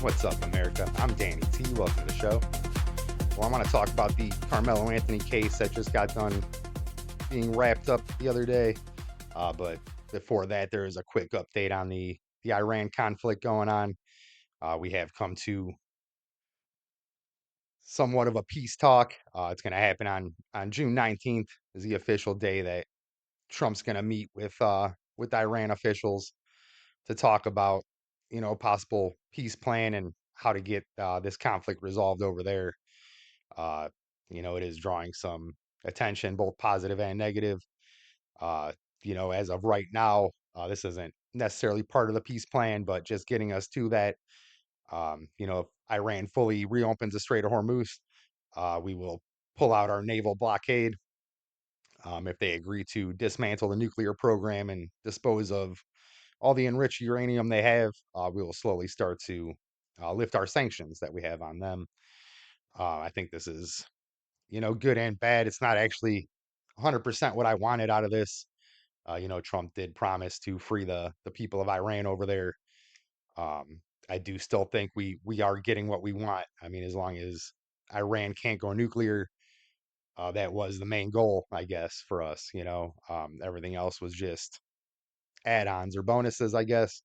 What's up, America? I'm Danny T. Welcome to the show. Well, I want to talk about the Carmelo Anthony case that just got done being wrapped up the other day. But before that, there is a quick update on the Iran conflict going on. We have come to somewhat of a peace talk. It's going to happen on June 19th is the official day that Trump's going to meet with Iran officials to talk about possible peace plan and how to get this conflict resolved over there. Uh, it is drawing some attention, both positive and negative. Uh, as of right now, this isn't necessarily part of the peace plan, but just getting us to that. If Iran fully reopens the Strait of Hormuz, we will pull out our naval blockade. If they agree to dismantle the nuclear program and dispose of all the enriched uranium they have, we will slowly start to lift our sanctions that we have on them. I think this is good and bad. It's not actually 100% what I wanted out of this. Trump did promise to free the people of Iran over there. Um, I do still think we are getting what we want. I mean, as long as Iran can't go nuclear, that was the main goal, I guess, for us. Everything else was just add-ons or bonuses, I guess.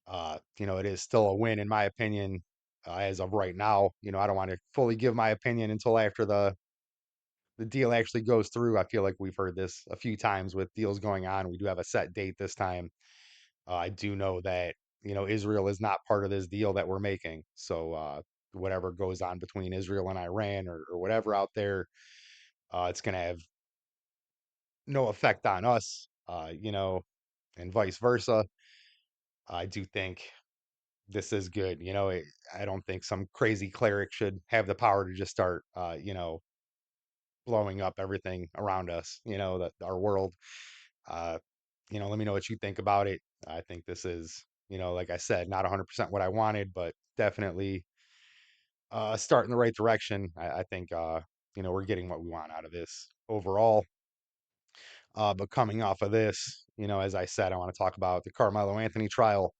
It is still a win in my opinion, as of right now. I don't want to fully give my opinion until after the deal actually goes through. I feel like we've heard this a few times with deals going on. We do have a set date this time. I do know that, Israel is not part of this deal that we're making. So, whatever goes on between Israel and Iran or whatever out there, it's going to have no effect on us, and vice versa. I do think this is good. I don't think some crazy cleric should have the power to just start, blowing up everything around us, that our world. Uh, let me know what you think about it. I think this is, like I said, not 100% what I wanted, but definitely a start in the right direction. I think, we're getting what we want out of this overall. But coming off of this, as I said, I want to talk about the Carmelo Anthony trial.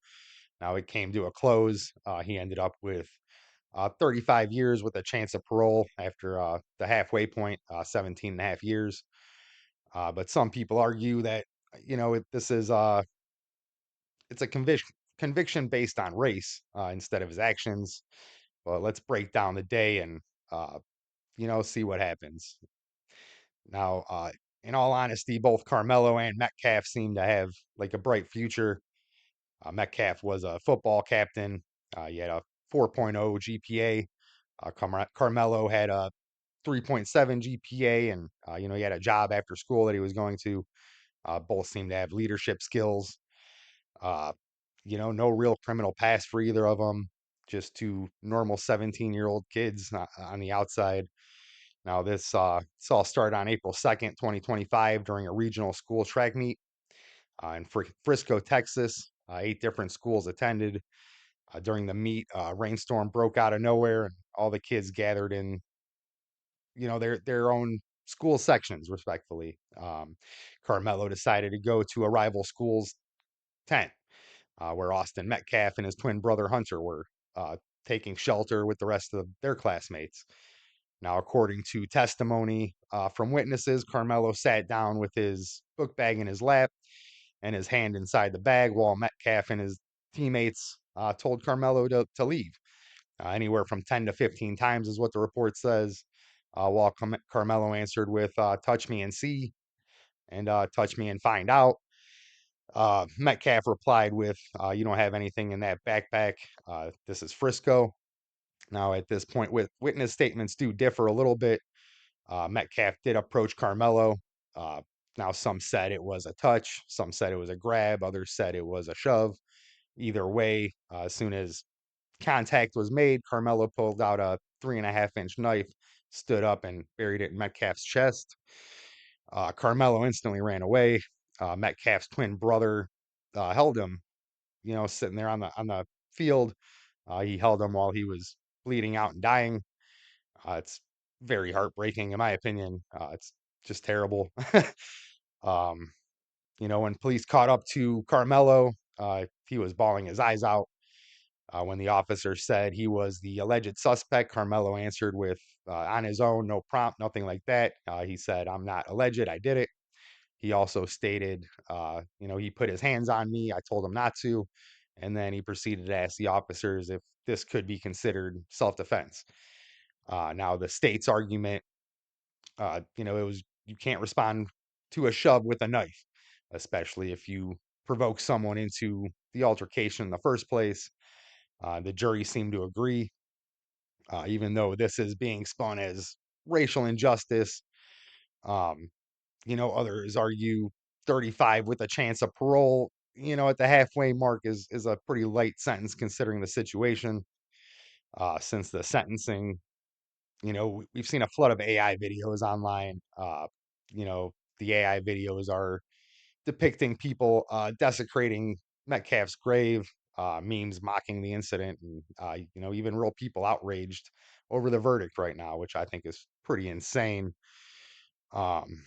Now it came to a close. He ended up with 35 years with a chance of parole after the halfway point, 17 and a half years. But some people argue that this is it's a conviction based on race instead of his actions. But let's break down the day and uh, see what happens. Now, in all honesty, both Carmelo and Metcalf seem to have like a bright future. Metcalf was a football captain. He had a 4.0 GPA. Carmelo had a 3.7 GPA, and he had a job after school that he was going to. Both seem to have leadership skills. Uh, no real criminal past for either of them. Just two normal 17-year-old kids on the outside. Now, this all started on April 2nd, 2025, during a regional school track meet in Frisco, Texas. Eight different schools attended. During the meet, a rainstorm broke out of nowhere, and all the kids gathered in, their own school sections, respectfully. Carmelo decided to go to a rival school's tent, where Austin Metcalf and his twin brother Hunter were taking shelter with the rest of their classmates. Now, according to testimony from witnesses, Carmelo sat down with his book bag in his lap and his hand inside the bag while Metcalf and his teammates told Carmelo to leave. Anywhere from 10 to 15 times is what the report says, while Carmelo answered with touch me and see and touch me and find out. Metcalf replied with, you don't have anything in that backpack. This is Frisco. Now, at this point, witness statements do differ a little bit. Metcalf did approach Carmelo. Uh, Now, some said it was a touch, some said it was a grab, others said it was a shove. Either way, as soon as contact was made, Carmelo pulled out a 3.5-inch knife, stood up, and buried it in Metcalf's chest. Carmelo instantly ran away. Metcalf's twin brother held him, sitting there on the field. He held him while he was bleeding out and dying. It's very heartbreaking, in my opinion. It's just terrible. um, when police caught up to Carmelo, he was bawling his eyes out. When the officer said he was the alleged suspect, Carmelo answered with on his own, no prompt, nothing like that. He said, "I'm not alleged. I did it." He also stated, he put his hands on me. I told him not to. And then he proceeded to ask the officers if this could be considered self defense. Now, the state's argument, it was you can't respond to a shove with a knife, especially if you provoke someone into the altercation in the first place. The jury seemed to agree, even though this is being spun as racial injustice. Um, others argue 35 with a chance of parole, at the halfway mark is a pretty light sentence considering the situation. Since the sentencing, we've seen a flood of AI videos online. You know, the AI videos are depicting people desecrating Metcalf's grave, memes mocking the incident, and even real people outraged over the verdict right now, which I think is pretty insane. Um,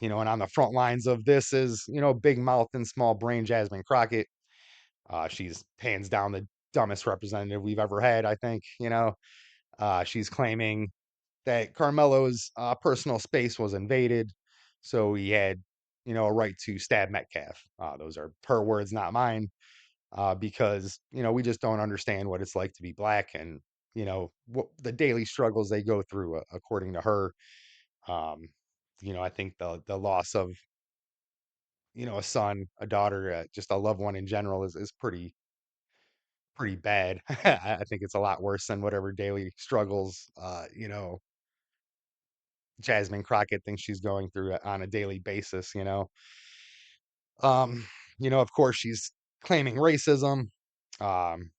and on the front lines of this is, big mouth and small brain Jasmine Crockett. She's hands down the dumbest representative we've ever had, I think. She's claiming that Carmelo's personal space was invaded, so he had, a right to stab Metcalf. Those are her words, not mine, because, we just don't understand what it's like to be black and, what the daily struggles they go through, according to her. Um, I think the loss of a son, a daughter, just a loved one in general is pretty bad. I think it's a lot worse than whatever daily struggles, Jasmine Crockett thinks she's going through on a daily basis. Um, of course, she's claiming racism. Um,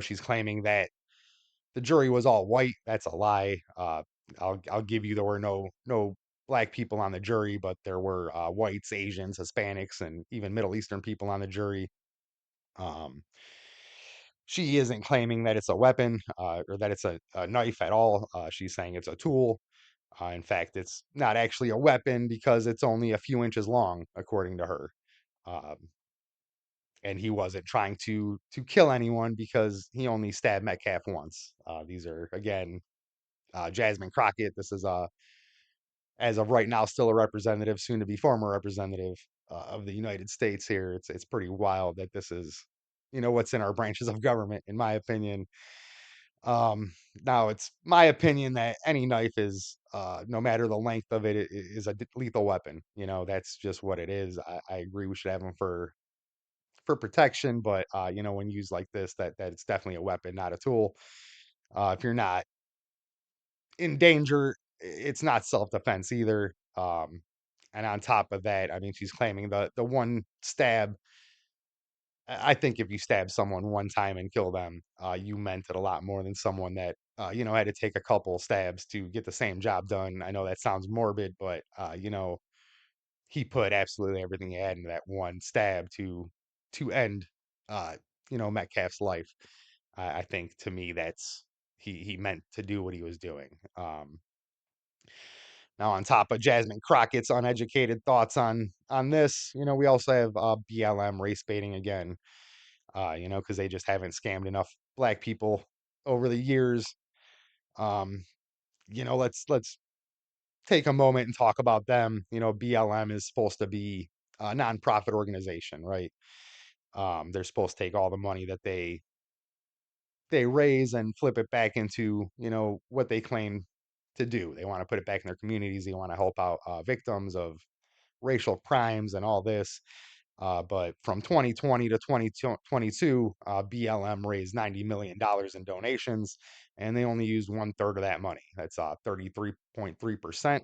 she's claiming that the jury was all white. That's a lie. I'll give you there were no black people on the jury, but there were whites, Asians, Hispanics, and even Middle Eastern people on the jury. Um, she isn't claiming that it's a weapon or that it's a knife at all. She's saying it's a tool. In fact, it's not actually a weapon because it's only a few inches long, according to her. Um, and he wasn't trying to kill anyone because he only stabbed Metcalf once. These are again Jasmine Crockett. This is as of right now still a representative, soon to be former representative of the United States. Here, it's pretty wild that this is what's in our branches of government, in my opinion. Um, Now it's my opinion that any knife is, no matter the length of it, is a lethal weapon. That's just what it is. I agree we should have them for protection, but when used like this, that it's definitely a weapon, not a tool. If you're not in danger, it's not self defense either. And on top of that, I mean, she's claiming the one stab. I think if you stab someone one time and kill them, you meant it a lot more than someone that had to take a couple stabs to get the same job done. I know that sounds morbid, but he put absolutely everything he had into that one stab to end uh, Metcalf's life. I think to me that's he meant to do what he was doing. Now, on top of Jasmine Crockett's uneducated thoughts on this, we also have BLM race baiting again. Because they just haven't scammed enough black people over the years. Um, let's take a moment and talk about them. BLM is supposed to be a nonprofit organization, right? They're supposed to take all the money that they raise and flip it back into what they claim to do. They want to put it back in their communities. They want to help out victims of racial crimes and all this. But from 2020 to 2022, BLM raised $90 million in donations, and they only used one third of that money. That's 33.3%.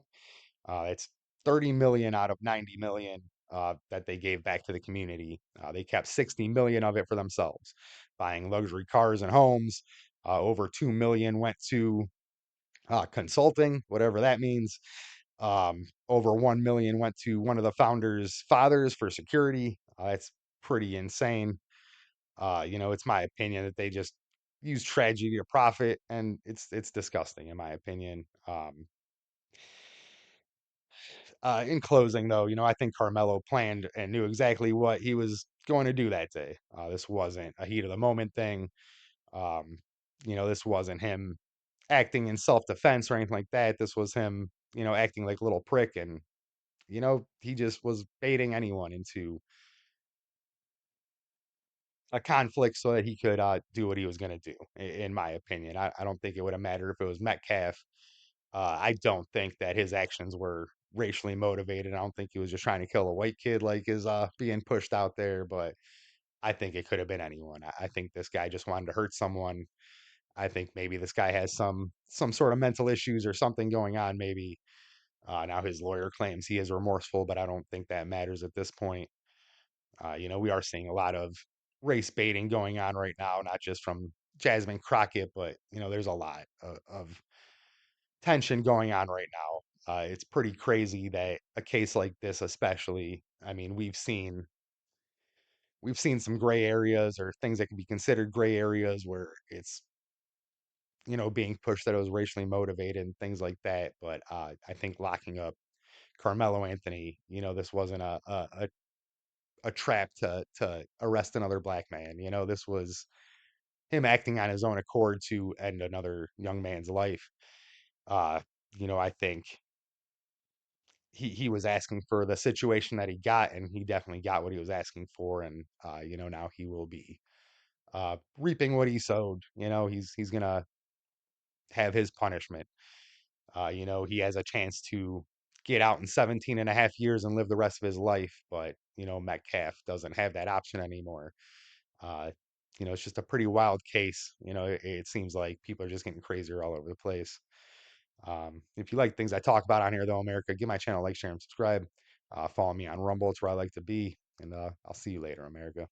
It's 30 million out of 90 million that they gave back to the community. They kept 60 million of it for themselves, buying luxury cars and homes. Over 2 million went to consulting, whatever that means. Over 1 million went to one of the founders' fathers for security. That's pretty insane. It's my opinion that they just use tragedy to profit, and it's disgusting in my opinion. In closing, though, I think Carmelo planned and knew exactly what he was going to do that day. This wasn't a heat of the moment thing. Um, this wasn't him acting in self-defense or anything like that. This was him, acting like a little prick, and he just was baiting anyone into a conflict so that he could do what he was going to do. In my opinion, I don't think it would have mattered if it was Metcalf. I don't think that his actions were racially motivated. I don't think he was just trying to kill a white kid like is being pushed out there. But I think it could have been anyone. I think this guy just wanted to hurt someone. I think maybe this guy has some sort of mental issues or something going on. Maybe now his lawyer claims he is remorseful, but I don't think that matters at this point. We are seeing a lot of race baiting going on right now, not just from Jasmine Crockett, but there's a lot of tension going on right now. It's pretty crazy that a case like this, especially, I mean, we've seen some gray areas or things that can be considered gray areas where it's being pushed that it was racially motivated and things like that. But I think locking up Carmelo Anthony, this wasn't a trap to arrest another black man. This was him acting on his own accord to end another young man's life. Uh, I think he was asking for the situation that he got, and he definitely got what he was asking for. And now he will be reaping what he sowed. He's gonna have his punishment. He has a chance to get out in 17 and a half years and live the rest of his life, but Metcalf doesn't have that option anymore. Uh, it's just a pretty wild case. It seems like people are just getting crazier all over the place. If you like things I talk about on here, though, America, give my channel a like, share, and subscribe. Follow me on Rumble. It's where I like to be. And I'll see you later, America.